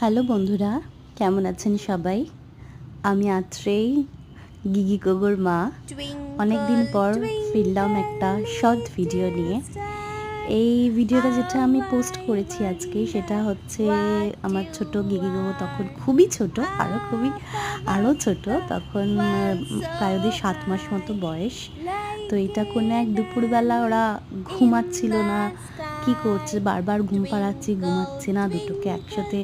Hello বন্ধুরা, কেমন আছেন সবাই? আমি আত্রেই, গিগি গোগোর মা। অনেক দিন পর ফিরলাম একটা শর্ট ভিডিও নিয়ে। এই ভিডিওটা যেটা আমি পোস্ট করেছি আজকে, সেটা হচ্ছে আমার ছোট গিগি গোগো তখন খুবই ছোট, আরও ছোট তখন, প্রায় ওদের 7 মাস মতো বয়স। তো এটা কোনো এক দুপুরবেলা ওরা ঘুমাচ্ছিল না, কি করছে, বারবার ঘুম পাড়াচ্ছি, ঘুমাচ্ছে না। দুটোকে একসাথে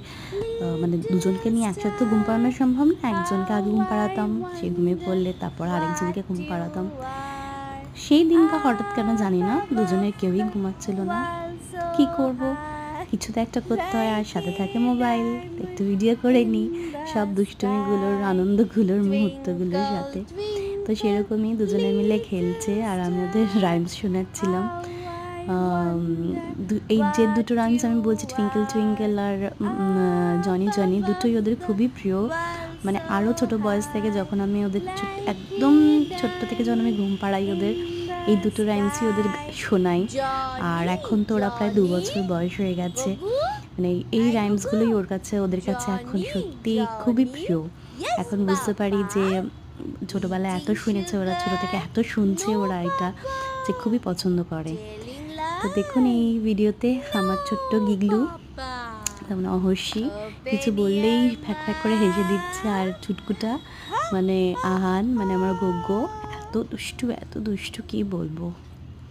মানে দুজনকে নিয়ে একসাথে তো ঘুম পাড়ানো সম্ভব না। একজনকে আগে ঘুম পাড়াতাম, সে ঘুমিয়ে পড়লে তারপর আরেকজনকে ঘুম পাড়াতাম। সেই দিনটা হঠাৎ কেন জানি না, দুজনের কেউই ঘুমাচ্ছিল না। কি করব, কিছু তো একটা করতে হয়, আর সাথে থাকে মোবাইল। একটু ভিডিও করে নিই সব দুষ্টুমিগুলোর, আনন্দগুলোর, মুহূর্তগুলোর সাথে। তো সেরকমই দুজনে মিলে খেলছে আর আমি ওদের রাইমস শোনাচ্ছিলাম। এই যে দুটো রাইমস আমি বলছি, টুইঙ্কেল টুইঙ্কেল আর জনি জনি, দুটোই ওদের খুবই প্রিয়। মানে আরও ছোট বয়স থেকে, যখন আমি ওদের একদম ছোট্ট থেকে যখন আমি ঘুম পাড়াই ওদের, এই দুটো রাইমসই ওদের শোনাই। আর এখন তো ওরা প্রায় 2 বছর বয়স হয়ে গেছে। মানে এই রাইমসগুলোই ওদের কাছে এখন সত্যি খুবই প্রিয়। এখন বুঝতে পারি যে ছোটোবেলায় এত শুনেছে ওরা, ছোটো থেকে এত শুনছে ওরা, এটা যে খুবই পছন্দ করে। তো দেখুন এই ভিডিওতে আমার ছোট্ট গিগলু, তেমন অহর্ষি, কিছু বললেই ফ্যাক ফ্যাক করে হেসে দিচ্ছে। আর চুটকুটা মানে আহান, মানে আমার গোগ্গো, এত দুষ্টু কি বলবো।